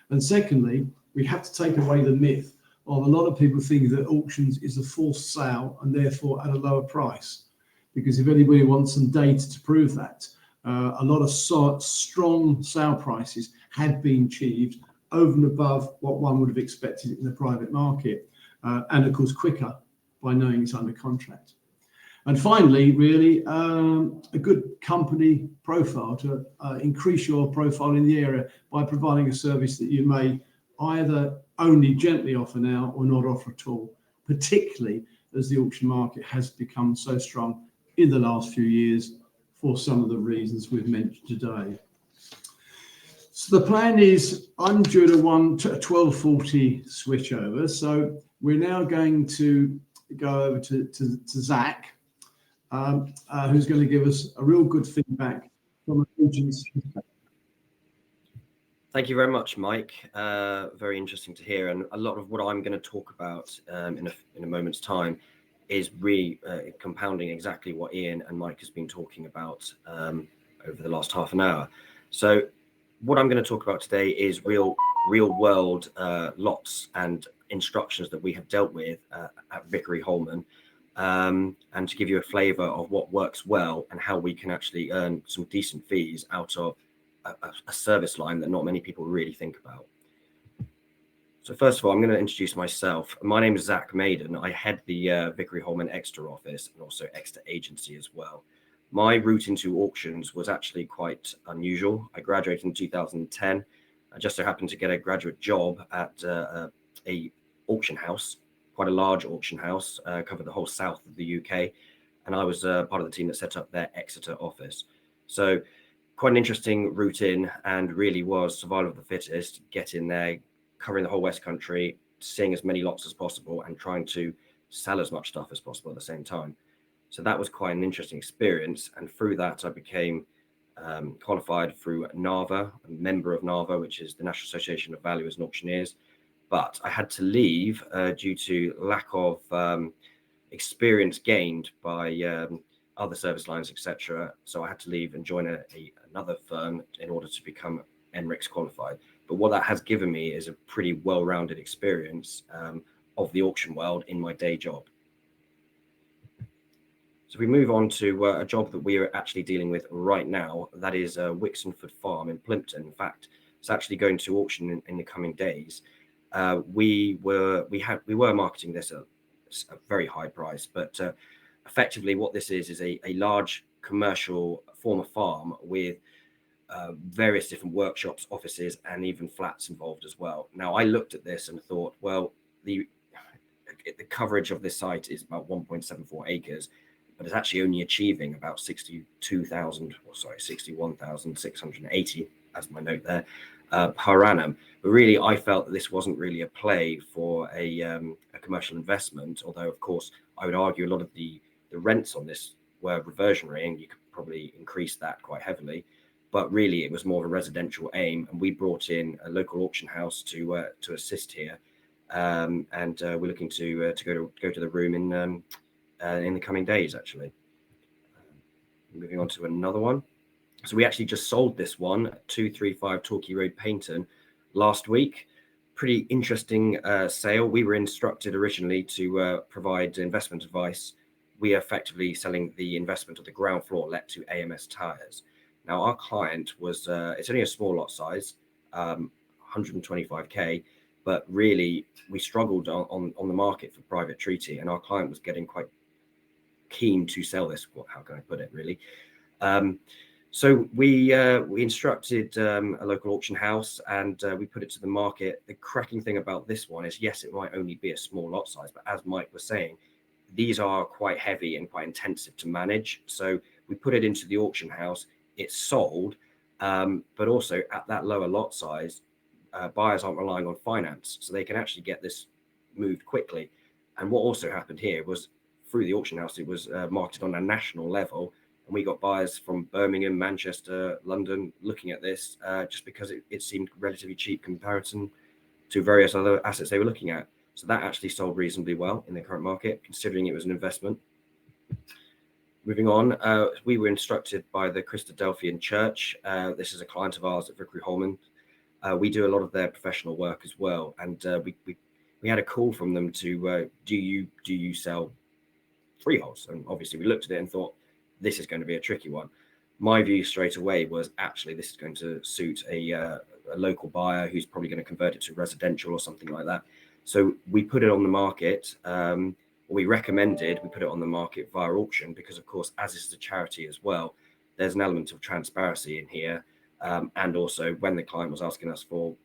And secondly, we have to take away the myth of a lot of people thinking that auctions is a false sale and therefore at a lower price. Because if anybody wants some data to prove that, a lot of strong sale prices had been achieved over and above what one would have expected in the private market, and of course quicker by knowing it's under contract. And finally, really, a good company profile to increase your profile in the area by providing a service that you may either only gently offer now or not offer at all, particularly as the auction market has become so strong in the last few years for some of the reasons we've mentioned today. So the plan is I'm doing a 1240 switch over. So we're now going to go over to Zach, who's going to give us a real good feedback from an audience. Thank you very much, Mike. Very interesting to hear. And a lot of what I'm going to talk about in a moment's time is really compounding exactly what Ian and Mike has been talking about over the last half an hour. So what I'm going to talk about today is real world lots and instructions that we have dealt with at Vickery Holman, and to give you a flavour of what works well and how we can actually earn some decent fees out of a service line that not many people really think about. So first of all, I'm going to introduce myself. My name is Zach Maiden. I head the Vickery Holman Exeter office and also Exeter agency as well. My route into auctions was actually quite unusual. I graduated in 2010. I just so happened to get a graduate job at a auction house, quite a large auction house, covered the whole south of the UK. And I was part of the team that set up their Exeter office. So quite an interesting route in, and really was survival of the fittest, get in there, covering the whole West Country, seeing as many lots as possible and trying to sell as much stuff as possible at the same time. So that was quite an interesting experience. And through that, I became qualified through NAVA, a member of NAVA, which is the National Association of Valuers and Auctioneers. But I had to leave due to lack of experience gained by other service lines, etc. So I had to leave and join another firm in order to become NRICS qualified. But what that has given me is a pretty well-rounded experience of the auction world in my day job. So we move on to a job that we are actually dealing with right now. That is Wixenford Farm in Plimpton. In fact, it's actually going to auction in the coming days. We were marketing this at a very high price, but effectively what this is a large commercial former farm with various different workshops, offices, and even flats involved as well. Now, I looked at this and thought, well, the coverage of this site is about 1.74 acres, but it's actually only achieving about 61,680, as my note there, per annum. But really, I felt that this wasn't really a play for a commercial investment, although, of course, I would argue a lot of the rents on this were reversionary, and you could probably increase that quite heavily. But really, it was more of a residential aim, and we brought in a local auction house to assist here, and we're looking to go to the room in the coming days, actually. Moving on to another one. So we actually just sold this one, 235 Torquay Road, Paynton, last week. Pretty interesting sale. We were instructed originally to provide investment advice. We are effectively selling the investment of the ground floor let to AMS Tires. Now, our client was, it's only a small lot size, 125k, but really we struggled on the market for private treaty, and our client was getting quite keen to sell this. How can I put it, really? So we instructed a local auction house, and we put it to the market. The cracking thing about this one is, yes, it might only be a small lot size, but as Mike was saying, these are quite heavy and quite intensive to manage. So we put it into the auction house. It's sold, but also at that lower lot size, buyers aren't relying on finance, so they can actually get this moved quickly. And what also happened here was, through the auction house, it was marketed on a national level, and we got buyers from Birmingham, Manchester, London looking at this just because it seemed relatively cheap comparison to various other assets they were looking at. So that actually sold reasonably well in the current market, considering it was an investment. Moving on, we were instructed by the Christadelphian Church. This is a client of ours at Vickery Holman. We do a lot of their professional work as well, and we had a call from them to do you sell freeholds? And obviously we looked at it and thought, this is going to be a tricky one. My view straight away was, actually this is going to suit a local buyer who's probably going to convert it to residential or something like that. So we put it on the market. We recommended we put it on the market via auction because, of course, as this is a charity as well, there's an element of transparency in here. And also, when the client was asking us to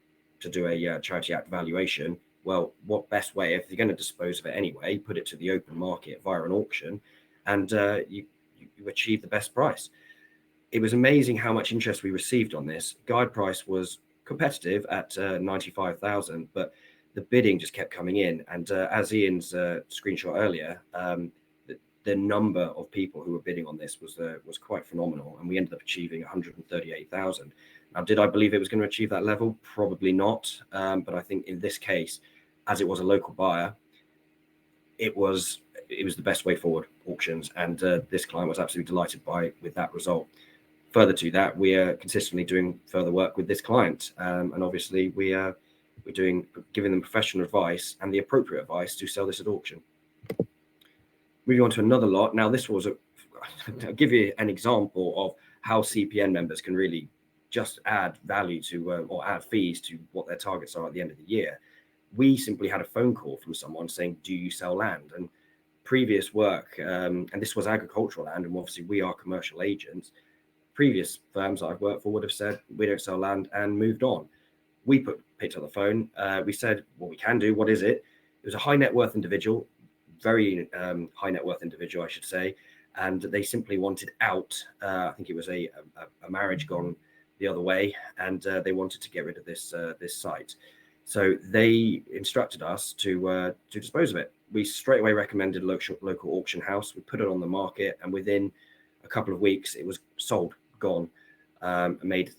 do a Charity Act valuation, well, what best way, if you're going to dispose of it anyway, put it to the open market via an auction, and you you achieve the best price. It was amazing how much interest we received on this. Guide price was competitive at 95,000, but the bidding just kept coming in. And as Ian's screenshot earlier, the number of people who were bidding on this was quite phenomenal, and we ended up achieving 138,000. Now, did I believe it was going to achieve that level? Probably not. But I think in this case, as it was a local buyer, it was the best way forward, auctions, and this client was absolutely delighted with that result. Further to that, we are consistently doing further work with this client, and obviously we're giving them professional advice and the appropriate advice to sell this at auction. Moving on to another lot. Now, this was I'll give you an example of how CPN members can really just add value to or add fees to what their targets are at the end of the year. We simply had a phone call from someone saying, do you sell land? And previous work, and this was agricultural land, and obviously we are commercial agents, previous firms that I've worked for would have said, we don't sell land, and moved on. We picked up the phone. We said, what we can do, what is it? It was a high net worth individual, very high net worth individual, I should say. And they simply wanted out. I think it was a marriage gone the other way, and they wanted to get rid of this site. So they instructed us to dispose of it. We straight away recommended a local auction house. We put it on the market, and within a couple of weeks, it was sold, gone. Made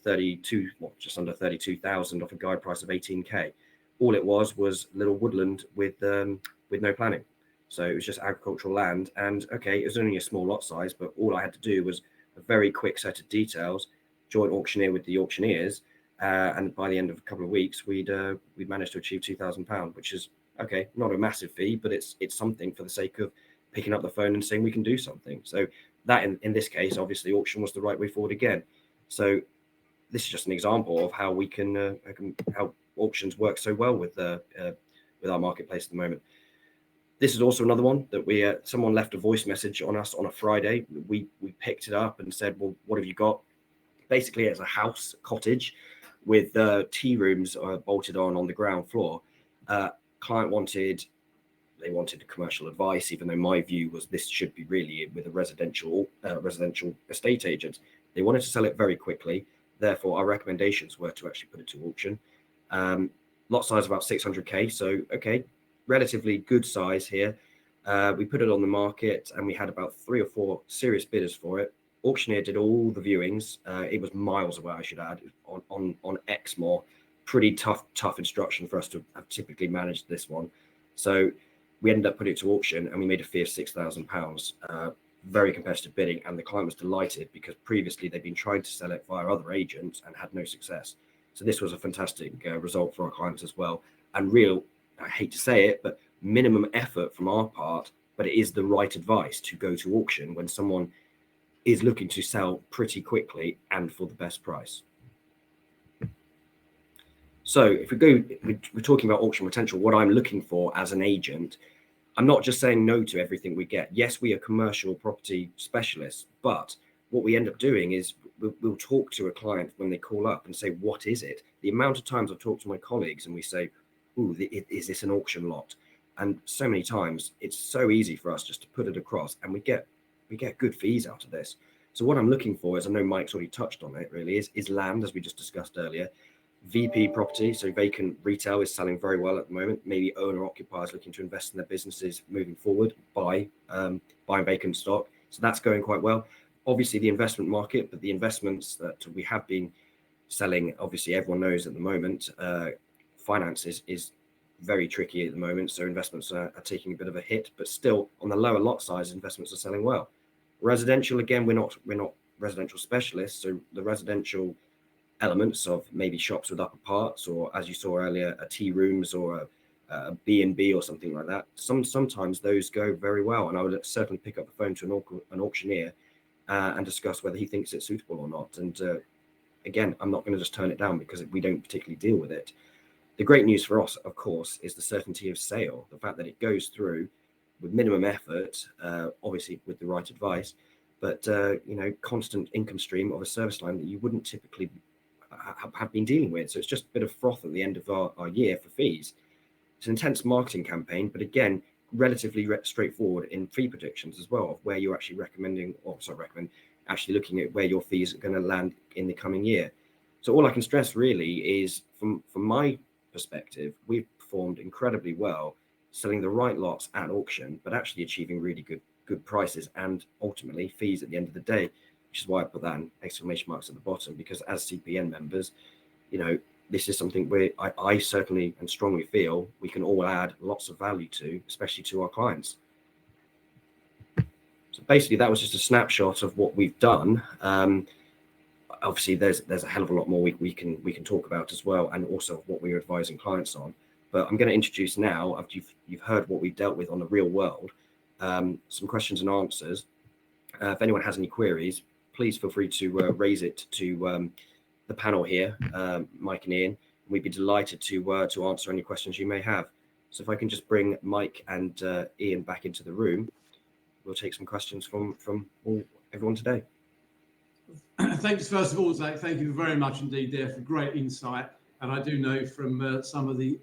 just under 32,000 off a guide price of 18k. All it was little woodland with no planning. So it was just agricultural land, and okay, it was only a small lot size, but all I had to do was a very quick set of details, joint auctioneer with the auctioneers, and by the end of a couple of weeks, we'd managed to achieve £2,000, which is okay, not a massive fee, but it's something for the sake of picking up the phone and saying we can do something. So that in this case, obviously, auction was the right way forward again. So this is just an example of how we can how auctions work so well with our marketplace at the moment. This is also another one that someone left a voice message on us on a Friday. We picked it up and said, well, what have you got? Basically, it's a house cottage with tea rooms bolted on the ground floor. Client wanted commercial advice, even though my view was this should be really with a residential estate agent. They wanted to sell it very quickly. Therefore, our recommendations were to actually put it to auction. Lot size about 600k. So, okay, relatively good size here. We put it on the market, and we had about 3 or 4 serious bidders for it. Auctioneer did all the viewings. It was miles away, I should add, on Exmoor. Pretty tough instruction for us to have typically managed this one. So we ended up putting it to auction, and we made a fee of £6,000. Very competitive bidding, and the client was delighted because previously they'd been trying to sell it via other agents and had no success. So this was a fantastic result for our clients as well. And I hate to say it, but minimum effort from our part, but it is the right advice to go to auction when someone is looking to sell pretty quickly and for the best price. So if we're talking about auction potential, what I'm looking for as an agent, I'm not just saying no to everything we get. Yes, we are commercial property specialists, but what we end up doing is we'll talk to a client when they call up and say, what is it? The amount of times I've talked to my colleagues and we say, ooh, is this an auction lot? And so many times it's so easy for us just to put it across, and we get good fees out of this. So what I'm looking for, as I know Mike's already touched on it, really is land, as we just discussed earlier. VP property, so vacant retail, is selling very well at the moment. Maybe owner occupiers looking to invest in their businesses moving forward, buying vacant stock. So that's going quite well. Obviously the investment market, but the investments that we have been selling, obviously everyone knows at the moment, finance is very tricky at the moment. So investments are taking a bit of a hit, but still on the lower lot size, investments are selling well. Residential, again, we're not residential specialists. So the residential elements of maybe shops with upper parts, or as you saw earlier, a tea rooms or a B&B or something like that. Sometimes those go very well, and I would certainly pick up the phone to an auctioneer and discuss whether he thinks it's suitable or not. And again, I'm not going to just turn it down because we don't particularly deal with it. The great news for us, of course, is the certainty of sale, the fact that it goes through with minimum effort, obviously with the right advice, but constant income stream of a service line that you wouldn't typically have been dealing with. So it's just a bit of froth at the end of our year for fees. It's an intense marketing campaign, but again, relatively straightforward in fee predictions as well, of where you're actually actually looking at where your fees are going to land in the coming year. So all I can stress really is from my perspective, we've performed incredibly well selling the right lots at auction, but actually achieving really good prices and ultimately fees at the end of the day, which is why I put that in exclamation marks at the bottom, because as CPN members, this is something where I certainly and strongly feel we can all add lots of value to, especially to our clients. So basically that was just a snapshot of what we've done. Obviously there's a hell of a lot more we can talk about as well, and also what we're advising clients on. But I'm going to introduce now, after you've heard what we've dealt with on the real world, some questions and answers. If anyone has any queries, please feel free to raise it to the panel here, Mike and Ian. We'd be delighted to answer any questions you may have. So if I can just bring Mike and Ian back into the room, we'll take some questions from everyone today. Thanks, first of all, Zach. Thank you very much indeed there for great insight. And I do know from some of the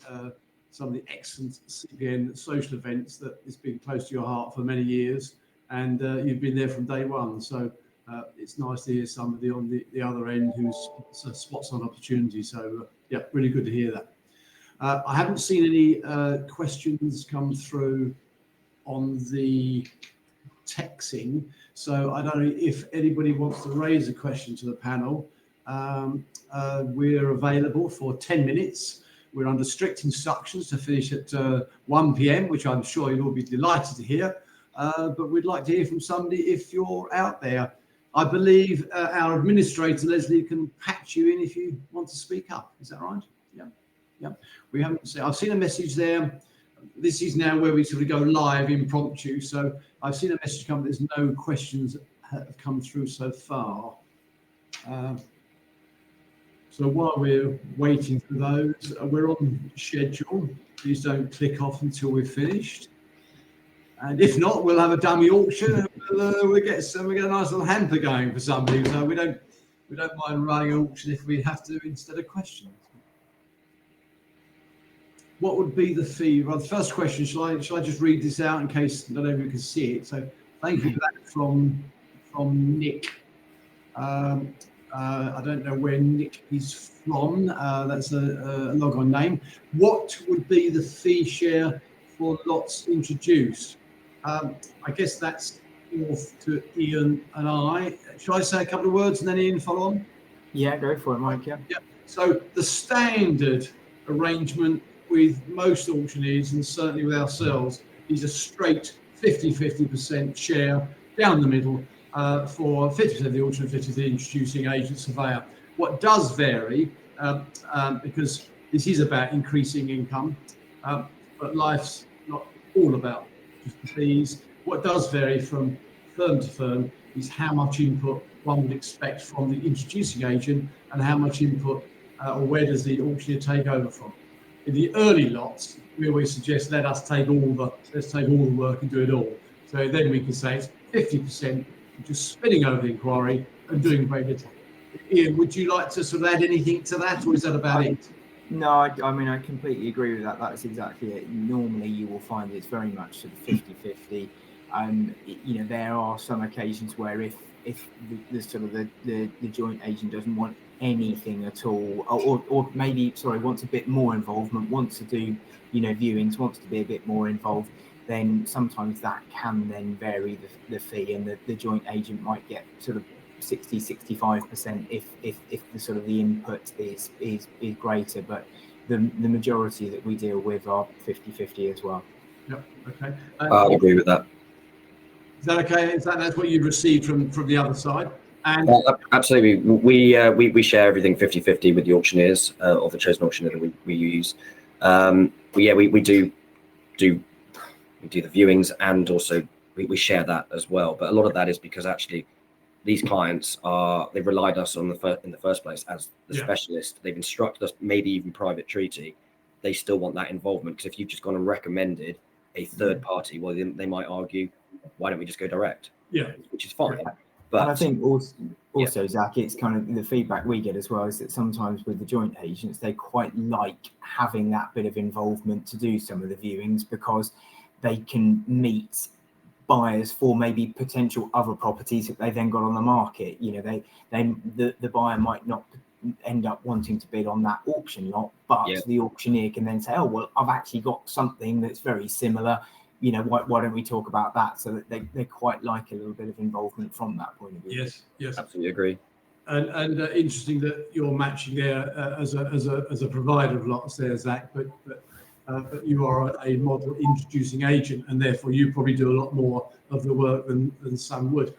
excellent CPN social events that it's been close to your heart for many years, and you've been there from day one. So it's nice to hear somebody on the other end who's spots on opportunity. So yeah, really good to hear that. I haven't seen any questions come through on the texting, so I don't know if anybody wants to raise a question to the panel. We're available for 10 minutes. We're under strict instructions to finish at 1 p.m, which I'm sure you'll all be delighted to hear. But we'd like to hear from somebody if you're out there. I believe our administrator, Leslie, can patch you in if you want to speak up. Is that right? Yeah. We haven't seen, I've seen a message there. This is now where we sort of go live impromptu. So I've seen a message come. There's no questions have come through so far. So while we're waiting for those, we're on schedule. Please don't click off until we're finished. And if not, we'll have a dummy auction, and we'll get a nice little hamper going for somebody. So we don't mind running an auction if we have to instead of questions. What would be the fee? Well, the first question, shall I just read this out in case not everyone can see it? So thank you for that from Nick. I don't know where Nick is from. That's a log-on name. What would be the fee share for lots introduced? I guess that's off to Ian and I. Shall I say a couple of words and then Ian follow on? Yeah, go for it, Mike. Yeah. So the standard arrangement with most auctioneers, and certainly with ourselves, is a straight 50-50% share down the middle for 50% of the auction and 50% of the introducing agent surveyor. What does vary, because this is about increasing income, but life's not all about just the fees. What does vary from firm to firm is how much input one would expect from the introducing agent and how much input or where does the auctioneer take over from. In the early lots, we always suggest let's take all the work and do it all. So then we can say it's 50% just spinning over the inquiry and doing very little. Ian, would you like to sort of add anything to that, or is that about it? No, I mean, I completely agree with that. That's exactly it. Normally, you will find it's very much sort of 50-50. There are some occasions where if the joint agent doesn't want anything at all, or maybe wants a bit more involvement, wants to do viewings, wants to be a bit more involved, then sometimes that can then vary the fee, and the joint agent might get sort of 60-65% if the sort of the input is greater, but the majority that we deal with are 50-50 as well. Yep. Okay. I agree with that. Is that okay? That's what you've received from the other side? And absolutely, we share everything 50-50 with the auctioneers or the chosen auctioneer that we use. We do the viewings, and also we share that as well. But a lot of that is because actually these clients they've relied us on in the first place as the specialist. They've instructed us, maybe even private treaty. They still want that involvement, because if you've just gone and recommended a third party, well, they might argue, why don't we just go direct? Yeah, which is fine. Yeah. But and I think also, Zach, it's kind of the feedback we get as well is that sometimes with the joint agents, they quite like having that bit of involvement to do some of the viewings, because they can meet buyers for maybe potential other properties that they then got on the market. The buyer might not end up wanting to bid on that auction lot, but the auctioneer can then say, oh, well, I've actually got something that's very similar. Why don't we talk about that? So that they quite like a little bit of involvement from that point of view. Yes, absolutely agree. And interesting that you're matching there as a provider of lots there, Zach, but you are a model introducing agent, and therefore you probably do a lot more of the work than some would.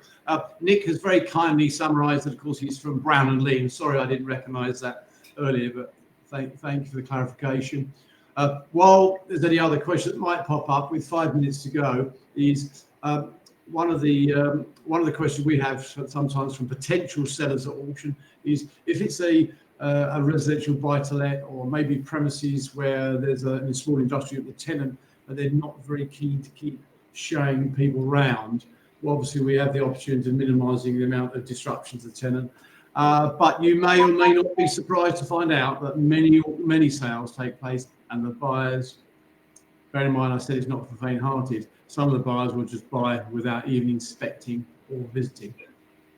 Nick has very kindly summarised that, of course, he's from Brown and Lee. Sorry, I didn't recognise that earlier, but thank you for the clarification. While there's any other questions that might pop up, with 5 minutes to go, is one of the questions we have sometimes from potential sellers at auction is if it's a residential buy-to-let, or maybe premises where there's a small industrial tenant and they're not very keen to keep showing people around. Well, obviously we have the opportunity of minimising the amount of disruption to the tenant. But you may or may not be surprised to find out that many sales take place, and the buyers, bear in mind I said it's not for faint-hearted, some of the buyers will just buy without even inspecting or visiting.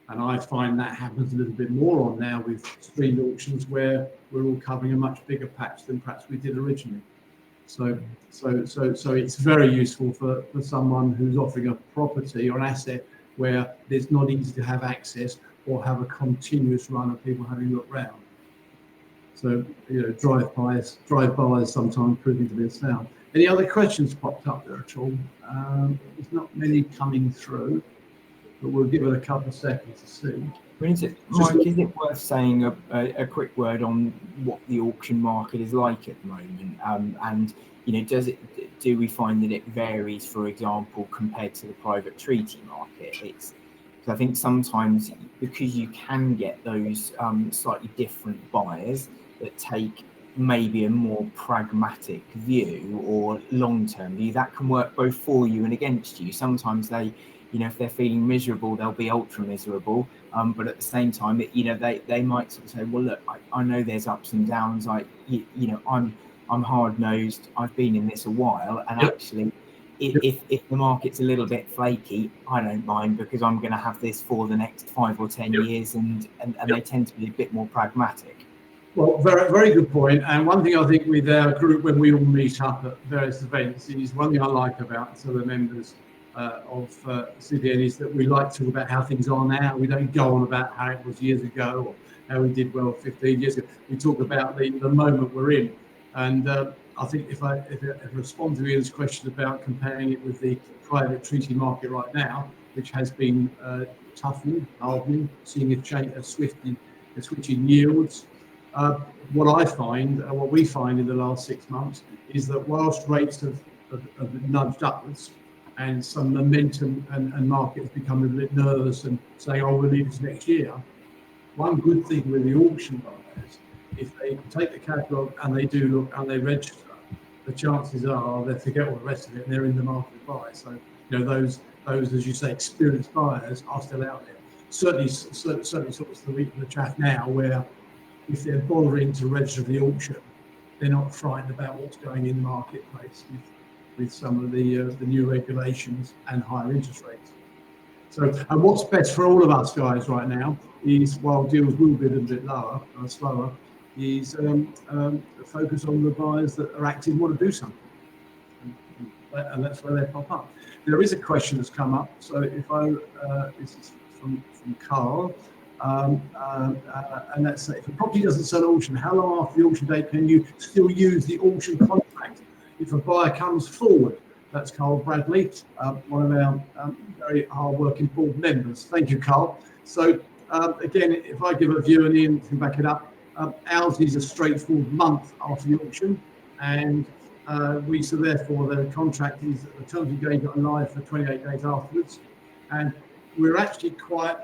And I find that happens a little bit more on now with streamed auctions, where we're all covering a much bigger patch than perhaps we did originally. So it's very useful for someone who's offering a property or an asset where it's not easy to have access or have a continuous run of people having a look round. So drive-bys sometimes proving to be a sale. Any other questions popped up there at all? There's not many coming through, but we'll give it a couple of seconds to see. Mike, is it worth saying a quick word on what the auction market is like at the moment? And do we find that it varies, for example, compared to the private treaty market? I think sometimes, because you can get those slightly different buyers that take maybe a more pragmatic view or long-term view, that can work both for you and against you. Sometimes they, if they're feeling miserable, they'll be ultra miserable. But at the same time, they might sort of say, well, look, I know there's ups and downs. I'm hard-nosed. I've been in this a while, and actually, if the market's a little bit flaky, I don't mind, because I'm going to have this for the next 5 or 10 years, and they tend to be a bit more pragmatic. Well, very, very good point. And one thing I think with our group, when we all meet up at various events, is one thing I like about some of the members of CPN is that we like to talk about how things are now. We don't go on about how it was years ago or how we did well 15 years ago. We talk about the moment we're in. And I think if I respond to Ian's question about comparing it with the private treaty market right now, which has been toughening, hardening, seeing a swift switch in yields, what we find in the last 6 months is that whilst rates have nudged upwards, and some momentum and markets become a bit nervous and saying, oh, we'll leave this next year. One good thing with the auction buyers, if they take the catalogue and they do look and they register, the chances are they forget all the rest of it and they're in the market to buy. So, those, as you say, experienced buyers are still out there. Certainly sort of the chaff now, where if they're bothering to register the auction, they're not frightened about what's going in the marketplace with some of the new regulations and higher interest rates. So, and what's best for all of us guys right now is, while deals will be a little bit lower or slower, is focus on the buyers that are active and want to do something. And that's where they pop up. There is a question that's come up. So this is from Carl. And that's, if a property doesn't sell at auction, how long after the auction date can you still use the auction contract if a buyer comes forward? That's Carl Bradley, one of our very hard-working board members. Thank you, Carl. So again, if I give a view and Ian can back it up, ours is a straightforward month after the auction, and so therefore the contract is, the terms of engagement are live for 28 days afterwards, and we're actually quite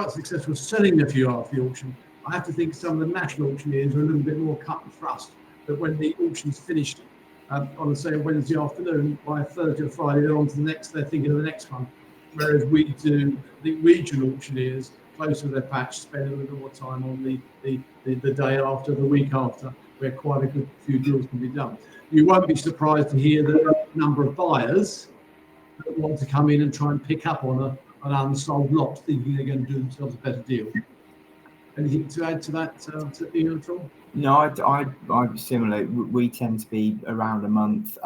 successful selling a few after the auction. I have to think some of the national auctioneers are a little bit more cut and thrust, but when the auction's finished on, say, a Wednesday afternoon, by Thursday or Friday, they're on to the next, they're thinking of the next one. Whereas we do, the regional auctioneers, close to their patch, spend a little more time on the day after, the week after, where quite a good few deals can be done. You won't be surprised to hear that number of buyers that want to come in and try and pick up on an unsold lot, thinking they're going to do themselves a better deal. Anything to add to that, Ian, at all? No, I'm similar. We tend to be around a month.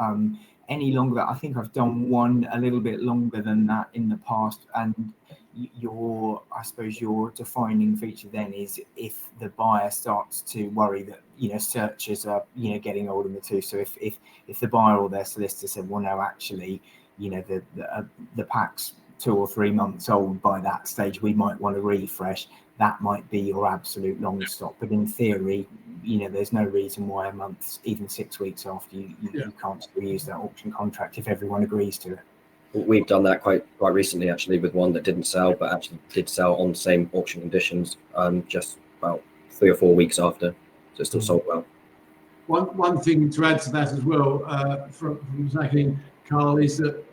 Any longer, I think I've done one a little bit longer than that in the past. And I suppose your defining feature then is if the buyer starts to worry that, searches are, getting old in the tooth. So if the buyer or their solicitor said, well, no, actually, the pack's 2 or 3 months old by that stage, we might want to refresh. That might be your absolute long stop. But in theory, there's no reason why a month, even 6 weeks after you can't still use that auction contract if everyone agrees to it. We've done that quite recently, actually, with one that didn't sell, but actually did sell on the same auction conditions, just about 3 or 4 weeks after. So it still sold well. One thing to add to that as well, from Zach and Carl, is that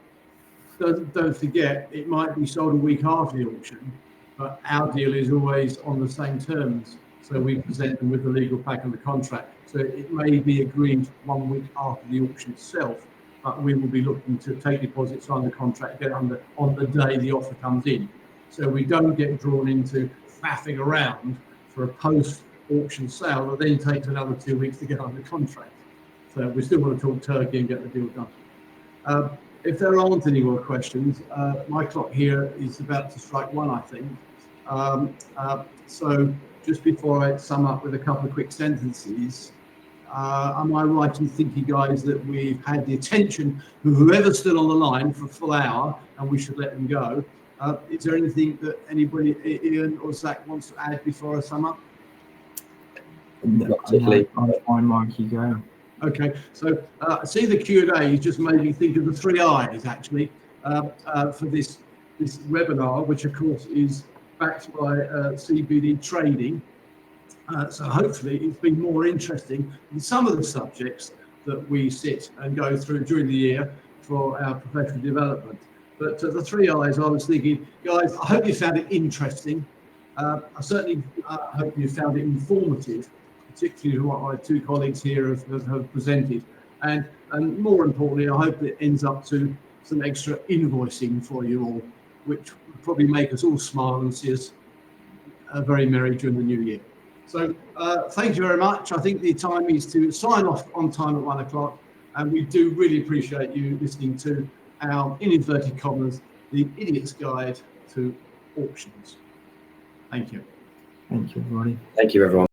don't forget, it might be sold a week after the auction, but our deal is always on the same terms. So we present them with the legal pack and the contract. So it may be agreed 1 week after the auction itself, but we will be looking to take deposits on the contract, get on the day the offer comes in. So we don't get drawn into faffing around for a post-auction sale that then takes another 2 weeks to get under contract. So we still want to talk turkey and get the deal done. If there aren't any more questions, my clock here is about to strike 1, I think. So just before I sum up with a couple of quick sentences, am I right in thinking, guys, that we've had the attention of whoever's still on the line for a full hour and we should let them go? Is there anything that anybody, Ian or Zach, wants to add before I sum up? Not particularly. I'm fine, Mike, you go. Okay, so I see the Q&A just made me think of the 3 I's, actually, for this webinar, which, of course, is backed by CBD Trading. So hopefully it's been more interesting than some of the subjects that we sit and go through during the year for our professional development. But the 3 I's, I was thinking, guys, I hope you found it interesting. I certainly hope you found it informative, particularly what my 2 colleagues here have presented. And more importantly, I hope it ends up to some extra invoicing for you all, which will probably make us all smile and see us very merry during the new year. So thank you very much. I think the time is to sign off on time at 1 o'clock. And we do really appreciate you listening to our, in inverted commas, the Idiot's Guide to Auctions. Thank you. Thank you, everybody. Thank you, everyone.